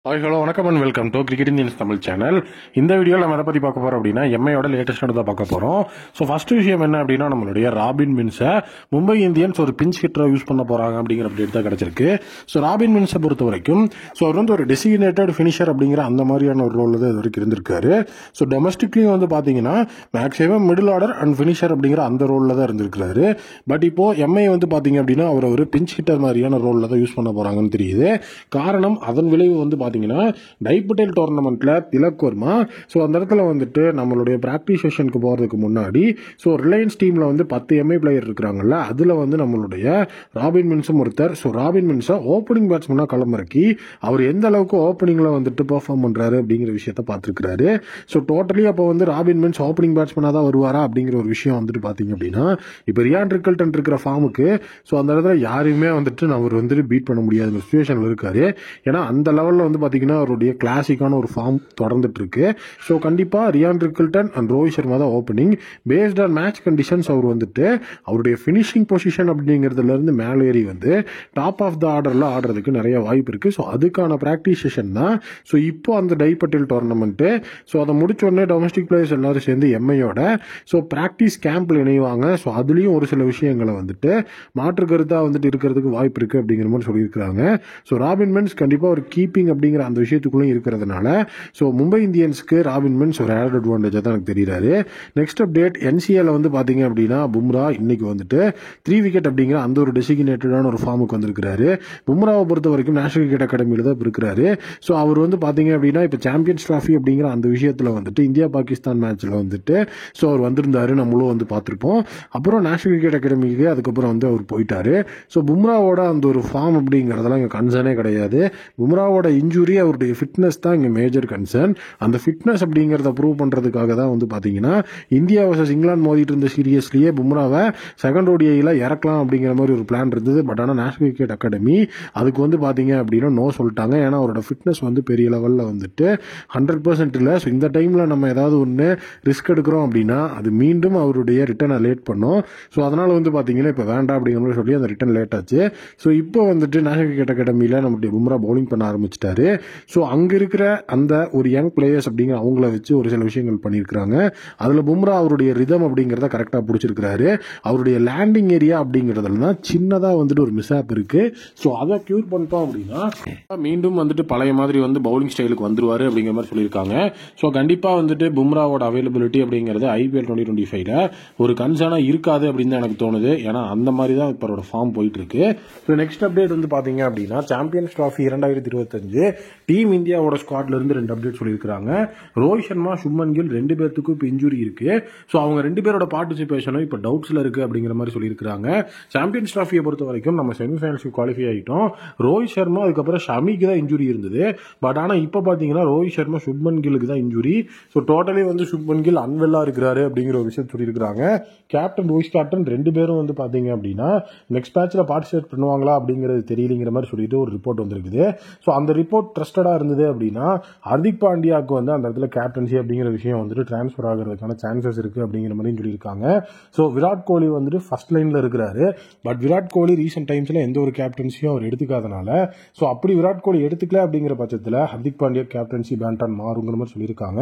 Hi hello வணக்கம் and welcome to cricket Indians Tamil channel. இந்த வீடியோவில் நம்ம எதை பற்றி பார்க்க போகிறோம் அப்படின்னா எம்ஐயோட லேட்டஸ்ட் தான் பார்க்க போகிறோம். ஸோ ஃபர்ஸ்ட் விஷயம் என்ன அப்படின்னா நம்மளுடைய ராபின் மின்ஸை மும்பை இந்தியன்ஸ் ஒரு பிஞ்ச் ஹிட்டராக யூஸ் பண்ண போகிறாங்க அப்படிங்கிற அப்டேட் தான் கிடச்சிருக்கு. ஸோ ராபின் மின்ஸை பொறுத்த வரைக்கும் அவர் வந்து ஒரு டெசிக்னேட்டட் ஃபினிஷர் அப்படிங்கிற அந்த மாதிரியான ஒரு ரோல் தான் இது வரைக்கும் இருந்திருக்காரு. ஸோ டொமஸ்டிக்லையும் வந்து பார்த்தீங்கன்னா maximum middle order and finisher அப்படிங்கிற அந்த ரோலில் தான் இருந்திருக்காரு. பட் இப்போ எம்ஐ வந்து பார்த்தீங்க அப்படின்னா அவர் ஒரு பிஞ்ச் ஹிட்டர் மாதிரியான ரோலில் தான் யூஸ் பண்ண போகிறாங்கன்னு தெரியுது. காரணம் அதன் விளைவு வந்து டைபட்டேல் டோர்னமெண்ட்ல திலக் வர்மா அந்த இடத்துல வந்துட்டு நம்மளுடைய பிராக்டிஸ் செஷனுக்கு போறதுக்கு முன்னாடி ரிலையன்ஸ் டீம்ல வந்து 10 எம்ஐ பிளேயர் இருக்காங்கல்ல, அதுல வந்து நம்மளுடைய ராபின் மின்ஸும் ஒருத்தர். ராபின் மின்ஸை ஓப்பனிங் பேட்ஸ்மேனா களமிறக்கி அவர் எந்த அளவுக்கு ஓப்பனிங்ல வந்துட்டு பெர்ஃபார்ம் பண்றாரு அப்படிங்கிற விஷயத்த பார்த்துருக்காரு. டோட்டலி அப்போ வந்து ராபின் மின்ஸ் ஓப்பனிங் பேட்ஸ்மேனா தான் வருவாரா அப்படிங்கிற ஒரு விஷயம் வந்துட்டு பாத்தீங்க அப்படின்னா இப்போ ரியான் ரிக்கல்டன் இருக்கிற ஃபார்முக்கு அந்த இடத்துல யாரையுமே வந்துட்டு அவர் வந்துட்டு பீட் பண்ண முடியாத சுச்சுவேஷன்ல இருக்காரு. ஏன்னா அந்த லெவலில் வந்து பார்த்தீங்கன்னா அவருடைய கிளாசிக்கான ஒரு ஃபார்ம் தொடர்ந்துட்டு இருக்கு. கண்டிப்பாக Ryan Rickelton and Rohit Sharma தான் opening. Based on match conditions அவர் வந்துட்டு அவருடைய ஃபினிஷிங் பொசிஷன் அப்படிங்கிறதுல இருந்து மேலேறி வந்து டாப் ஆஃப் த ஆர்டரில் ஆடுறதுக்கு நிறைய வாய்ப்பு இருக்கு. அதுக்கான ப்ராக்டிஸ் செஷன் தான் இப்போ அந்த டைபட்டேல் டோர்னமெண்ட்டு. அதை முடிச்ச உடனே டொமஸ்டிக் பிளேயர்ஸ் எல்லாரும் சேர்ந்து எம்ஐயோட ப்ராக்டிஸ் கேம்ப்ல இணைவாங்க. அதுலேயும் ஒரு சில விஷயங்களை வந்துட்டு மாற்று கருத்தாக வந்துட்டு இருக்கிறதுக்கு வாய்ப்பு இருக்கு அப்படிங்கிற மாதிரி சொல்லியிருக்கிறாங்க. ராபின் மின்ஸ் கண்டிப்பாக ஒரு கீப்பிங் அப்படிங்கிற அந்த விஷயத்துக்குள்ளே இருக்கிறதுனால மும்பை இந்தியன்ஸ்க்கு ராபின் மின்ஸ் ஒரு ஆட் அட்வான்டேஜாக தான் எனக்கு தெரியுறாரு. நெக்ஸ்ட் அப்டேட் என்சிஏல வந்து பார்த்தீங்க அப்படின்னா பும்ரா இன்னைக்கு வந்துட்டு 3 விக்கெட் அப்படிங்கிற அந்த ஒரு டெசிக்னேட்டடான ஒரு ஃபார்முக்கு வந்திருக்கிறாரு. பும்ராவை பொறுத்த வரைக்கும் நேஷனல் கிரிக்கெட் அகாடமியில் தான் இருக்கிறாரு. அவர் வந்து பார்த்தீங்க அப்படின்னா இப்போ சாம்பியன்ஸ் டிராஃபி அப்படிங்கிற அந்த விஷயத்தில் வந்துட்டு இந்தியா பாகிஸ்தான் மேட்ச்ல வந்துட்டு அவர் வந்திருந்தாரு, நம்மளும் வந்து பார்த்துருப்போம். அப்புறம் நேஷனல் கிரிக்கெட் அகாடமிக்கு அதுக்கப்புறம் வந்து அவர் போயிட்டாரு. பும்ராவோட அந்த ஒரு ஃபார்ம் அப்படிங்கிறதெல்லாம் இங்கே கன்சர்னே கிடையாது. பும்ராவோட இன்ஜுரி அவருடைய ஃபிட்னஸ் தான் இங்கே மேஜர் கன்சர்ன். அந்த ஃபிட்னஸ் அப்படிங்கிறத ப்ரூவ் பண்ணுறதுக்காக தான் வந்து பார்த்தீங்கன்னா இந்தியா வர்சஸ் இங்கிலாந்து மோதிட்டு இருந்த சீரியஸ்லேயே பும்ராவை செகண்ட் ஓடிஐயில் இறக்கலாம் அப்படிங்கிற மாதிரி ஒரு பிளான் இருந்தது. பட் ஆனால் நேஷனல் கிரிக்கெட் அகாடமி அதுக்கு வந்து பார்த்தீங்க அப்படின்னா நோ சொல்லிட்டாங்க. ஏன்னா அவரோட ஃபிட்னஸ் வந்து பெரிய லெவலில் வந்துட்டு 100% இல்லை. இந்த டைமில் நம்ம ஏதாவது ஒன்று ரிஸ்க் எடுக்கிறோம் அப்படின்னா அது மீண்டும் அவருடைய ரிட்டர்னை லேட் பண்ணும். அதனால் வந்து பார்த்தீங்கன்னா இப்போ வேண்டாம் அப்படிங்கிற மாதிரி சொல்லி அந்த ரிட்டர்ன் லேட் ஆச்சு. இப்போ வந்துட்டு நேஷனல் கிரிக்கெட் அகாடமியில் நம்மளுடைய பும்ரா பவுலிங் பண்ண ஆரம்பிச்சிட்டாரு. அங்கே இருக்கிற அந்த ஒரு யங் பிளேயர்ஸ் அப்படிங்கிற அவங்கள வச்சு ஒரு சில விஷயங்கள் பண்ணியிருக்கிறாங்க. அதில் பும்ரா அவருடைய ரிதம் அப்படிங்கிறத கரெக்டாக பிடிச்சிருக்கிறாரு. அவருடைய லேண்டிங் ஏரியா அப்படிங்கிறதுல தான் சின்னதாக வந்துட்டு ஒரு மிஸ்ஆப் இருக்கு. அதை கியூர் பண்ணிட்டோம் அப்படின்னா மீண்டும் வந்துட்டு பழைய மாதிரி வந்து பவுலிங் ஸ்டைலுக்கு வந்துருவாரு அப்படிங்கிற மாதிரி சொல்லியிருக்காங்க. கண்டிப்பாக வந்துட்டு பும்ராவோட அவைலபிலிட்டி அப்படிங்கிறது IPL 2025ல ஒரு கன்சர்னா இருக்காது அப்படின்னு தான் எனக்கு தோணுது. ஏன்னா அந்த மாதிரி தான் இப்போ ஃபார்ம் போயிட்டு இருக்கு. நெக்ஸ்ட் அப்டேட் வந்து பாத்தீங்க அப்படின்னா சாம்பியன்ஸ் டிராஃபி 2025 டீம் இந்தியாவோட ஸ்குவாட்ல இருந்து 2 அப்டேட் சொல்லியிருக்காங்க. ரோஹித் சர்மா, சுப்மன் கில் 2 பேருக்கும் இப்போ இன்ஜுரி இருக்கு. அவங்க 2 பேரோட பார்ட்டிசிபேஷனும் இப்போ டவுட்ஸ்ல இருக்கு அப்படிங்கிற மாதிரி சொல்லியிருக்காங்க. சாம்பியன்ஸ் டிராஃபியை பொறுத்த வரைக்கும் நம்ம செமிஃபைனல்ஸ்க்கு குவாலிஃபை ஆகிட்டோம். ரோஹித் சர்மா அதுக்கப்புறம் ஷமிக்கு தான் இன்ஜுரி இருந்தது. பட் ஆனால் இப்போ பார்த்தீங்கன்னா ரோஹித் சர்மா, சுப்மன் கில்லுக்கு தான் இன்ஜுரி. டோட்டலி வந்து சுப்மன் கில் அன்வெல்லா இருக்கிறாரு அப்படிங்கிற ஒரு விஷயம் சொல்லியிருக்காங்க. கேப்டன் வைஸ் கேப்டன் 2 பேரும் வந்து பாத்தீங்க அப்படின்னா நெக்ஸ்ட் மேட்ச்ல பார்ட்டிசிபேட் பண்ணுவாங்களா அப்படிங்கிறது தெரியலங்கிற மாதிரி சொல்லிட்டு ஒரு ரிப்போர்ட் வந்திருக்குது. அந்த ரிப்போர்ட் ட்ரஸ்டடா இருந்தது அப்படின்னா ஹர்திக் பாண்டியாவுக்கு வந்து அந்த இடத்துல கேப்டன்சி அப்படிங்கிற விஷயம் வந்துட்டு டிரான்ஸ்பர் ஆகிறதுக்கான சான்சஸ் இருக்கு அப்படிங்கிற மாதிரி சொல்லியிருக்காங்க. விராட் கோலி வந்துட்டு ஃபர்ஸ்ட் லைன்ல இருக்கிறாரு. பட் விராட் கோலி ரீசெண்ட் டைம்ஸ்ல எந்த ஒரு கேப்டன்சியும் அவர் எடுத்துக்காதனால அப்படி விராட் கோலி எடுத்துக்கல அப்படிங்கிற பட்சத்தில் ஹர்திக் பாண்டியா கேப்டன்சி பேண்டான் மாறுங்கிற மாதிரி சொல்லியிருக்காங்க.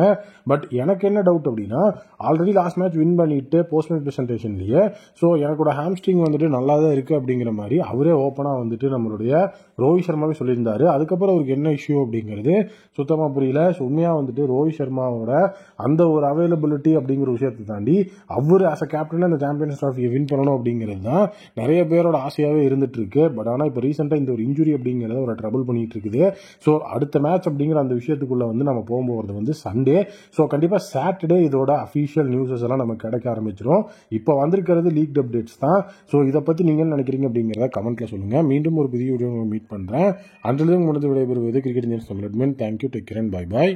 பட் எனக்கு என்ன டவுட் அப்படின்னா ஆல்ரெடி லாஸ்ட் மேட்ச் வின் பண்ணிட்டு போஸ்ட் மேட்ச் பிரசன்டேஷன்லயே எனக்கோட ஹாம்ஸ்ட்ரிங் வந்துட்டு நல்லா தான் இருக்கு அப்படிங்கிற மாதிரி அவரே ஓப்பனா வந்துட்டு நம்மளுடைய ரோஹித் சர்மாவே சொல்லியிருந்தாரு. அதுக்கப்புறம் அவருக்கு என்ன இஷ்யூ அப்படிங்கிறது சுத்தமா புரியல. உண்மையா வந்துட்டு ரோஹித் சர்மாவோட அந்த ஒரு அவைலபிலிட்டி அப்படிங்கிற விஷயத்தை தாண்டி அவர் ஆஸ் அ கேப்டன் அந்த சாம்பியன்ஸ் டிராஃபியை வின் பண்ணணும் அப்படிங்கிறது தான் நிறைய பேரோட ஆசையாவே இருந்துட்டு இருக்கு. பட் ஆனால் இப்போ ரீசெண்டா இந்த ஒரு இன்ஜுரி அப்படிங்கிறத ஒரு ட்ரபிள் பண்ணிட்டு இருக்குது. அடுத்த மேட்ச் அப்படிங்கிற அந்த விஷயத்துக்குள்ள வந்து நம்ம போகும்போது வந்து சண்டே. கண்டிப்பா சாட்டர்டே இதோட அஃபீஷியல் நியூஸஸ் எல்லாம் நமக்கு கிடைக்க ஆரம்பிச்சிடும். இப்போ வந்திருக்கிறது லீக் அப்டேட்ஸ் தான். இதை பத்தி நீங்க நினைக்கிறீங்க அப்படிங்கிறத கமெண்ட்ல சொல்லுங்க. மீண்டும் ஒரு புதிய வீடியோ மீட் பண்றேன். அன்றிலிருந்து முடிந்து விடைபெறுவது cricket Indians Tamil. Thank you, take care and bye bye.